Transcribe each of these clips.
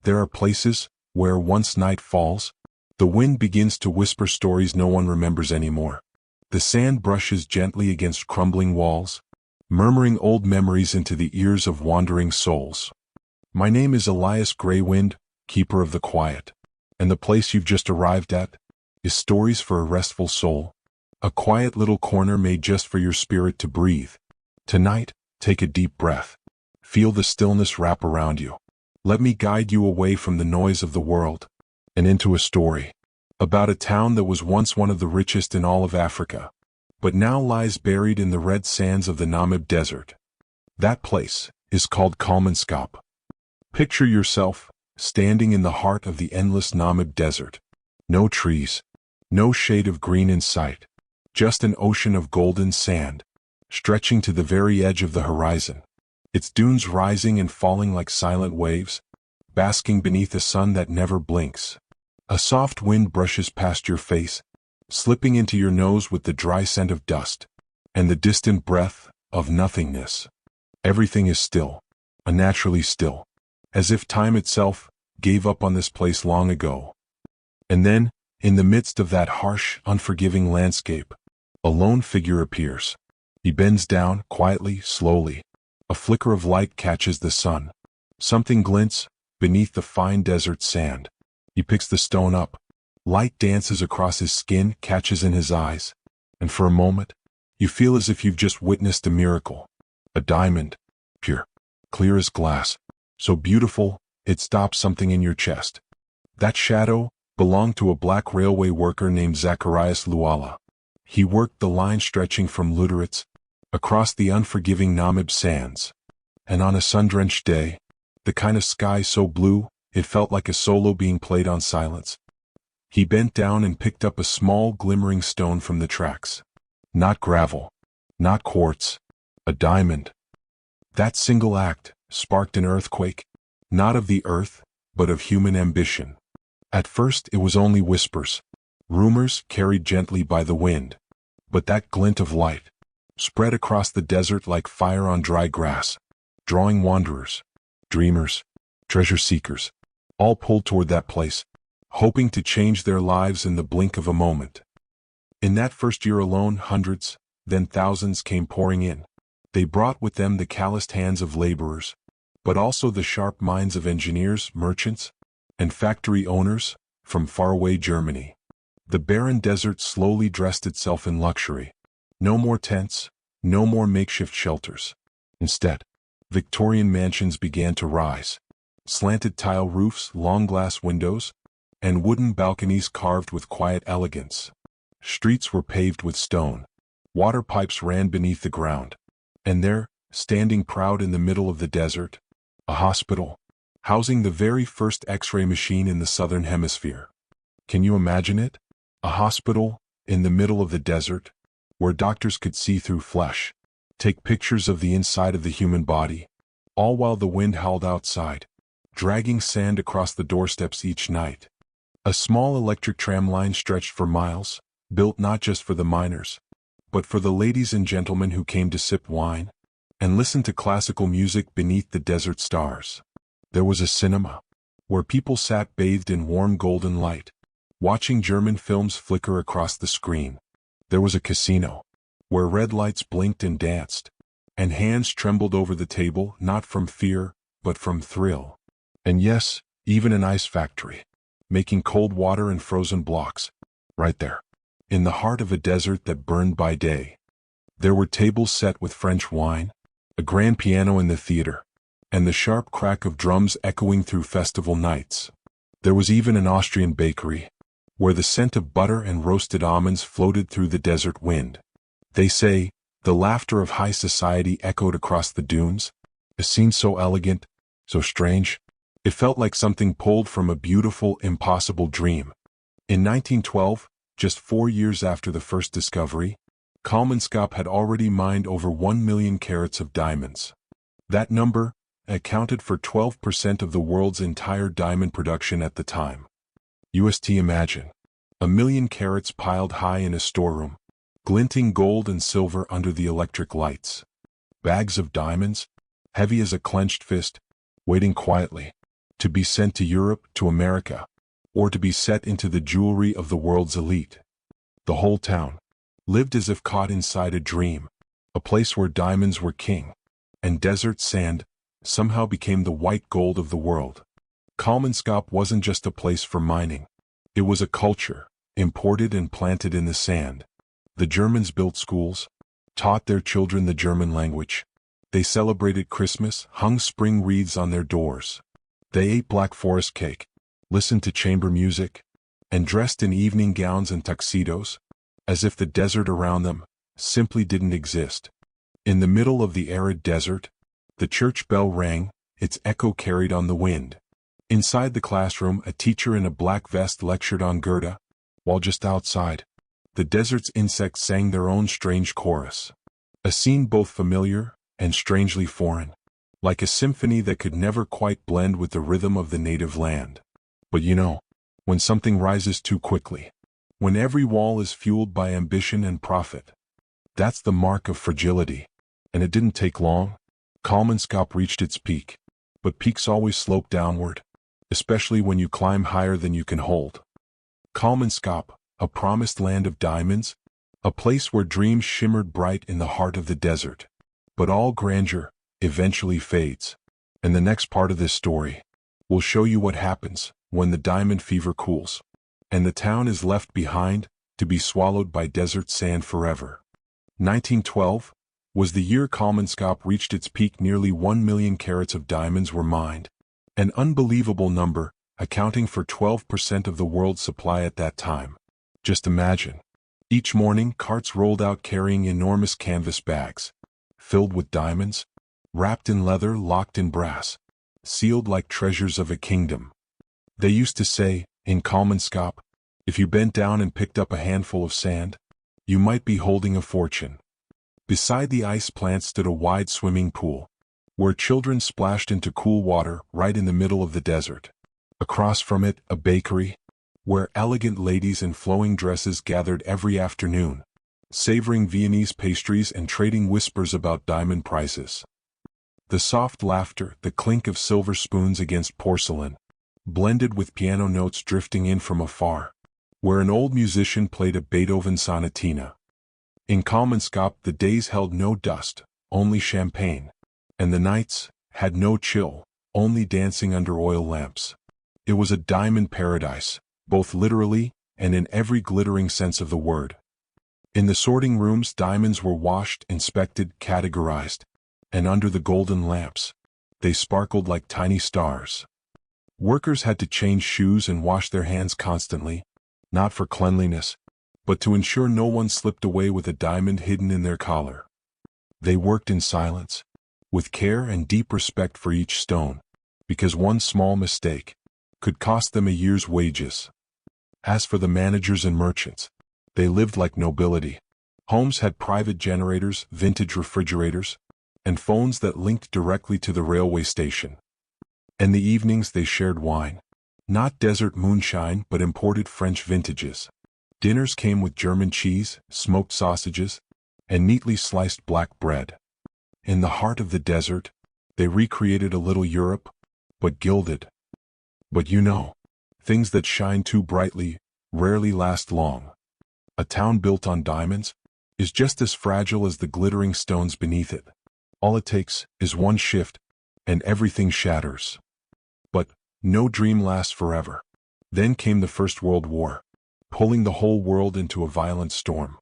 There are places where, once night falls, the wind begins to whisper stories no one remembers anymore. The sand brushes gently against crumbling walls, murmuring old memories into the ears of wandering souls. My name is Elias Greywind, keeper of the quiet, and the place you've just arrived at is Stories for a Restful Soul, a quiet little corner made just for your spirit to breathe. Tonight, take a deep breath. Feel the stillness wrap around you. Let me guide you away from the noise of the world and into a story about a town that was once one of the richest in all of Africa, but now lies buried in the red sands of the Namib Desert. That place is called Kolmanskop. Picture yourself standing in the heart of the endless Namib Desert. No trees, no shade of green in sight, just an ocean of golden sand, stretching to the very edge of the horizon. Its dunes rising and falling like silent waves, basking beneath a sun that never blinks. A soft wind brushes past your face, slipping into your nose with the dry scent of dust and the distant breath of nothingness. Everything is still, unnaturally still, as if time itself gave up on this place long ago. And then, in the midst of that harsh, unforgiving landscape, a lone figure appears. He bends down, quietly, slowly. A flicker of light catches the sun. Something glints beneath the fine desert sand. He picks the stone up. Light dances across his skin, catches in his eyes, and for a moment, you feel as if you've just witnessed a miracle. A diamond, pure, clear as glass, so beautiful, it stops something in your chest. That shadow belonged to a black railway worker named Zacharias Luala. He worked the line stretching from Luderitz across the unforgiving Namib sands. And on a sun-drenched day, the kind of sky so blue, it felt like a solo being played on silence. He bent down and picked up a small glimmering stone from the tracks. Not gravel, not quartz, a diamond. That single act sparked an earthquake, not of the earth, but of human ambition. At first it was only whispers, rumors carried gently by the wind. But that glint of light spread across the desert like fire on dry grass, drawing wanderers, dreamers, treasure seekers, all pulled toward that place, hoping to change their lives in the blink of a moment. In that first year alone, hundreds, then thousands came pouring in. They brought with them the calloused hands of laborers, but also the sharp minds of engineers, merchants, and factory owners from faraway Germany. The barren desert slowly dressed itself in luxury. No more tents, no more makeshift shelters. Instead, Victorian mansions began to rise. Slanted tile roofs, long glass windows, and wooden balconies carved with quiet elegance. Streets were paved with stone. Water pipes ran beneath the ground. And there, standing proud in the middle of the desert, a hospital, housing the very first X-ray machine in the southern hemisphere. Can you imagine it? A hospital in the middle of the desert, where doctors could see through flesh, take pictures of the inside of the human body, all while the wind howled outside, dragging sand across the doorsteps each night. A small electric tram line stretched for miles, built not just for the miners, but for the ladies and gentlemen who came to sip wine and listen to classical music beneath the desert stars. There was a cinema, where people sat bathed in warm golden light, watching German films flicker across the screen. There was a casino, where red lights blinked and danced, and hands trembled over the table not from fear, but from thrill. And yes, even an ice factory, making cold water and frozen blocks, right there, in the heart of a desert that burned by day. There were tables set with French wine, a grand piano in the theater, and the sharp crack of drums echoing through festival nights. There was even an Austrian bakery, where the scent of butter and roasted almonds floated through the desert wind. They say, the laughter of high society echoed across the dunes, a scene so elegant, so strange, it felt like something pulled from a beautiful, impossible dream. In 1912, just 4 years after the first discovery, Kolmanskop had already mined over 1 million carats of diamonds. That number accounted for 12% of the world's entire diamond production at the time. Imagine 1 million carats piled high in a storeroom, glinting gold and silver under the electric lights. Bags of diamonds, heavy as a clenched fist, waiting quietly to be sent to Europe, to America, or to be set into the jewelry of the world's elite. The whole town lived as if caught inside a dream, a place where diamonds were king, and desert sand somehow became the white gold of the world. Kolmanskop wasn't just a place for mining. It was a culture, imported and planted in the sand. The Germans built schools, taught their children the German language. They celebrated Christmas, hung spring wreaths on their doors. They ate black forest cake, listened to chamber music, and dressed in evening gowns and tuxedos, as if the desert around them simply didn't exist. In the middle of the arid desert, the church bell rang, its echo carried on the wind. Inside the classroom, a teacher in a black vest lectured on Goethe, while just outside, the desert's insects sang their own strange chorus. A scene both familiar and strangely foreign, like a symphony that could never quite blend with the rhythm of the native land. But you know, when something rises too quickly, when every wall is fueled by ambition and profit, that's the mark of fragility. And it didn't take long. Kolmanskop reached its peak, but peaks always slope downward, especially when you climb higher than you can hold. Kolmanskop, a promised land of diamonds, a place where dreams shimmered bright in the heart of the desert. But all grandeur eventually fades, and the next part of this story will show you what happens when the diamond fever cools, and the town is left behind to be swallowed by desert sand forever. 1912 was the year Kolmanskop reached its peak. Nearly 1 million carats of diamonds were mined, an unbelievable number, accounting for 12% of the world's supply at that time. Just imagine. Each morning, carts rolled out carrying enormous canvas bags, filled with diamonds, wrapped in leather, locked in brass, sealed like treasures of a kingdom. They used to say, in Kolmanskop, if you bent down and picked up a handful of sand, you might be holding a fortune. Beside the ice plant stood a wide swimming pool, where children splashed into cool water right in the middle of the desert. Across from it, a bakery, where elegant ladies in flowing dresses gathered every afternoon, savoring Viennese pastries and trading whispers about diamond prices. The soft laughter, the clink of silver spoons against porcelain, blended with piano notes drifting in from afar, where an old musician played a Beethoven sonatina. In Kolmanskop, the days held no dust, only champagne, and the nights had no chill, only dancing under oil lamps. It was a diamond paradise, both literally and in every glittering sense of the word. In the sorting rooms, diamonds were washed, inspected, categorized, and under the golden lamps, they sparkled like tiny stars. Workers had to change shoes and wash their hands constantly, not for cleanliness, but to ensure no one slipped away with a diamond hidden in their collar. They worked in silence, with care and deep respect for each stone, because one small mistake could cost them a year's wages. As for the managers and merchants, they lived like nobility. Homes had private generators, vintage refrigerators, and phones that linked directly to the railway station. And the evenings they shared wine, not desert moonshine but imported French vintages. Dinners came with German cheese, smoked sausages, and neatly sliced black bread. In the heart of the desert, they recreated a little Europe, but gilded. But you know, things that shine too brightly rarely last long. A town built on diamonds is just as fragile as the glittering stones beneath it. All it takes is one shift, and everything shatters. But no dream lasts forever. Then came the First World War, pulling the whole world into a violent storm.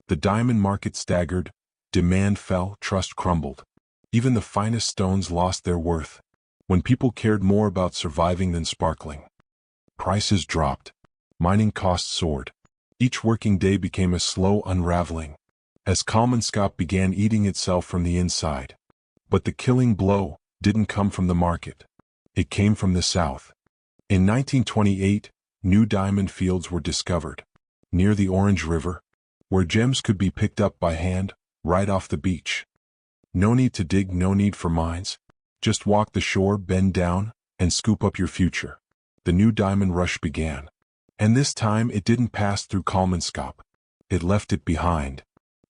The diamond market staggered, demand fell, trust crumbled. Even the finest stones lost their worth, when people cared more about surviving than sparkling. Prices dropped. Mining costs soared. Each working day became a slow unraveling, as Kolmanskop began eating itself from the inside. But the killing blow didn't come from the market. It came from the south. In 1928, new diamond fields were discovered, near the Orange River, where gems could be picked up by hand, right off the beach. No need to dig, no need for mines. Just walk the shore, bend down, and scoop up your future. The new diamond rush began. And this time it didn't pass through Kolmanskop. It left it behind.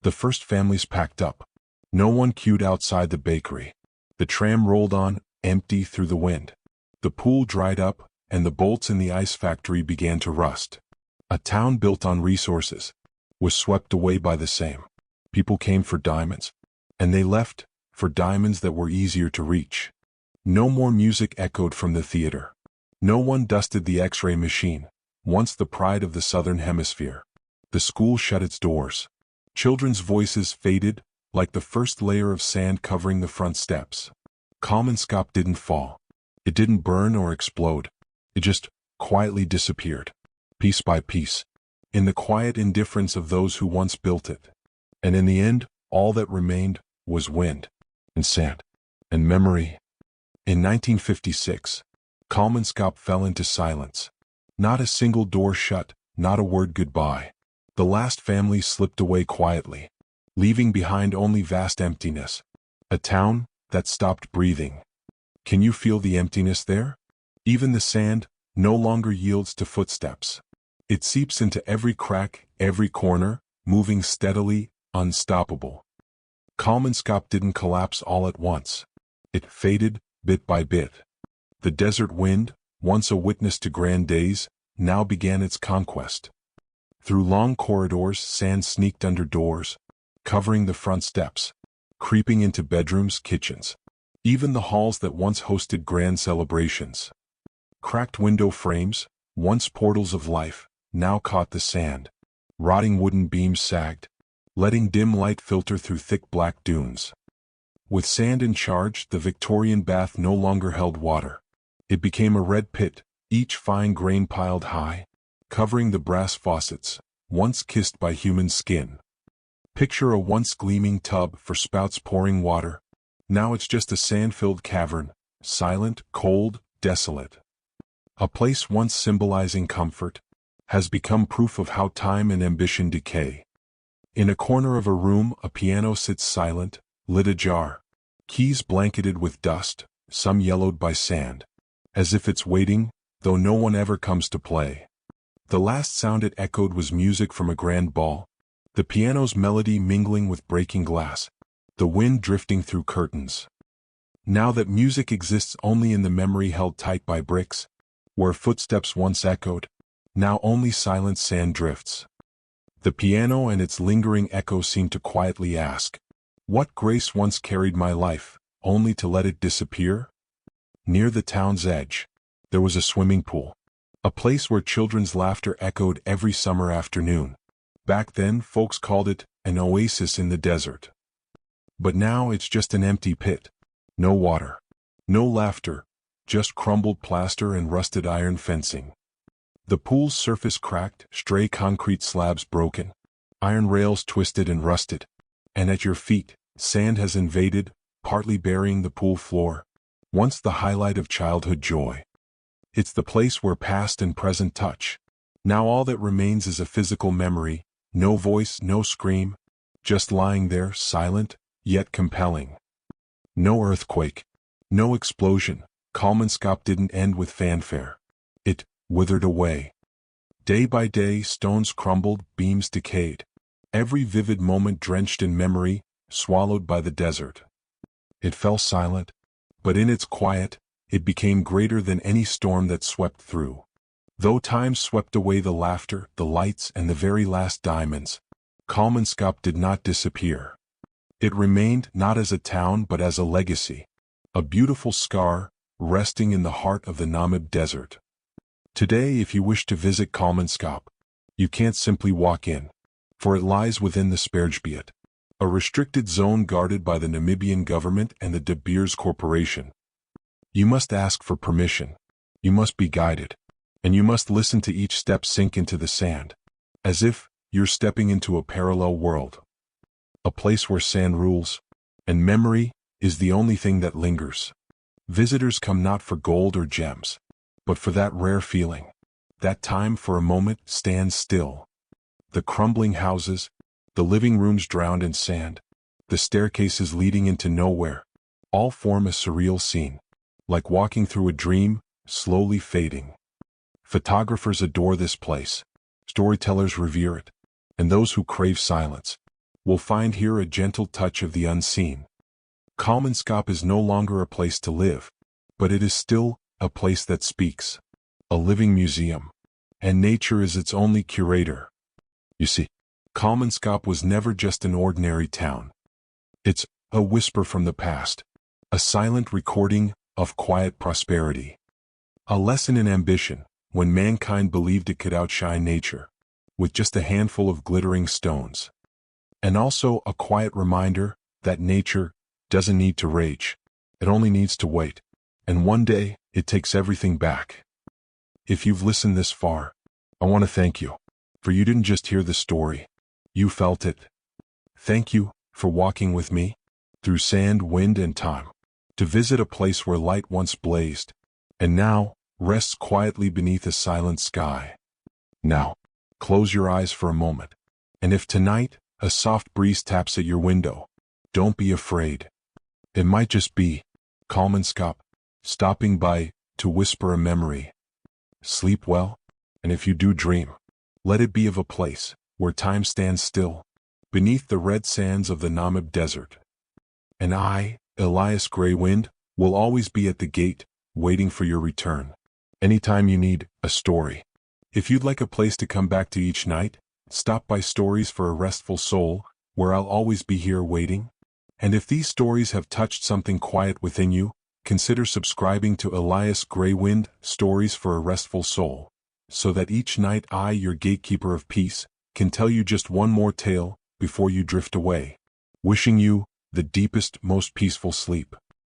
The first families packed up. No one queued outside the bakery. The tram rolled on, empty through the wind. The pool dried up, and the bolts in the ice factory began to rust. A town built on resources was swept away by the same. People came for diamonds, and they left for diamonds that were easier to reach. No more music echoed from the theater. No one dusted the X-ray machine, once the pride of the Southern Hemisphere. The school shut its doors. Children's voices faded, like the first layer of sand covering the front steps. Kolmanskop didn't fall. It didn't burn or explode. It just quietly disappeared, piece by piece, in the quiet indifference of those who once built it. And in the end, all that remained was wind, and sand, and memory. In 1956, Kolmanskop fell into silence. Not a single door shut, not a word goodbye. The last family slipped away quietly, leaving behind only vast emptiness. A town that stopped breathing. Can you feel the emptiness there? Even the sand no longer yields to footsteps. It seeps into every crack, every corner, moving steadily, unstoppable. Kolmanskop didn't collapse all at once. It faded, bit by bit. The desert wind, once a witness to grand days, now began its conquest. Through long corridors, sand sneaked under doors, covering the front steps, creeping into bedrooms, kitchens, even the halls that once hosted grand celebrations. Cracked window frames, once portals of life, now caught the sand. Rotting wooden beams sagged, letting dim light filter through thick black dunes. With sand in charge, the Victorian bath no longer held water. It became a red pit, each fine grain piled high, covering the brass faucets, once kissed by human skin. Picture a once gleaming tub for spouts pouring water. Now it's just a sand-filled cavern, silent, cold, desolate. A place once symbolizing comfort has become proof of how time and ambition decay. In a corner of a room, a piano sits silent, lid ajar, keys blanketed with dust, some yellowed by sand, as if it's waiting, though no one ever comes to play. The last sound it echoed was music from a grand ball, the piano's melody mingling with breaking glass, the wind drifting through curtains. Now that music exists only in the memory held tight by bricks, where footsteps once echoed, now only silent sand drifts. The piano and its lingering echo seem to quietly ask, what grace once carried my life, only to let it disappear? Near the town's edge, there was a swimming pool, a place where children's laughter echoed every summer afternoon. Back then, folks called it an oasis in the desert. But now it's just an empty pit. No water, no laughter, just crumbled plaster and rusted iron fencing. The pool's surface cracked, stray concrete slabs broken, iron rails twisted and rusted, and at your feet, sand has invaded, partly burying the pool floor, once the highlight of childhood joy. It's the place where past and present touch. Now all that remains is a physical memory, no voice, no scream, just lying there, silent, yet compelling. No earthquake, no explosion. Kolmanskop didn't end with fanfare. It withered away. Day by day, stones crumbled, beams decayed. Every vivid moment drenched in memory, swallowed by the desert. It fell silent, but in its quiet, it became greater than any storm that swept through. Though time swept away the laughter, the lights, and the very last diamonds, Kolmanskop did not disappear. It remained not as a town but as a legacy, a beautiful scar, resting in the heart of the Namib Desert. Today, if you wish to visit Kolmanskop, you can't simply walk in, for it lies within the Sperrgebied, a restricted zone guarded by the Namibian government and the De Beers Corporation. You must ask for permission, you must be guided, and you must listen to each step sink into the sand, as if you're stepping into a parallel world. A place where sand rules, and memory is the only thing that lingers. Visitors come not for gold or gems, but for that rare feeling, that time for a moment stands still. The crumbling houses, the living rooms drowned in sand, the staircases leading into nowhere, all form a surreal scene, like walking through a dream, slowly fading. Photographers adore this place, storytellers revere it, and those who crave silence will find here a gentle touch of the unseen. Kolmanskop is no longer a place to live, but it is still a place that speaks, a living museum, and nature is its only curator. You see, Kolmanskop was never just an ordinary town. It's a whisper from the past, a silent recording of quiet prosperity, a lesson in ambition when mankind believed it could outshine nature with just a handful of glittering stones, and also a quiet reminder that nature doesn't need to rage, it only needs to wait, and one day it takes everything back. If you've listened this far, I want to thank you, for you didn't just hear the story, you felt it. Thank you for walking with me through sand, wind, and time, to visit a place where light once blazed, and now rests quietly beneath a silent sky. Now, close your eyes for a moment, and if tonight a soft breeze taps at your window, don't be afraid. It might just be Kolmanskop stopping by to whisper a memory. Sleep well, and if you do dream, let it be of a place where time stands still, beneath the red sands of the Namib Desert. And I, Elias Greywind, will always be at the gate, waiting for your return. Anytime you need a story. If you'd like a place to come back to each night, stop by Stories for a Restful Soul, where I'll always be here waiting. And if these stories have touched something quiet within you, consider subscribing to Elias Greywind, Stories for a Restful Soul, so that each night I, your gatekeeper of peace, can tell you just one more tale before you drift away. Wishing you the deepest, most peaceful sleep.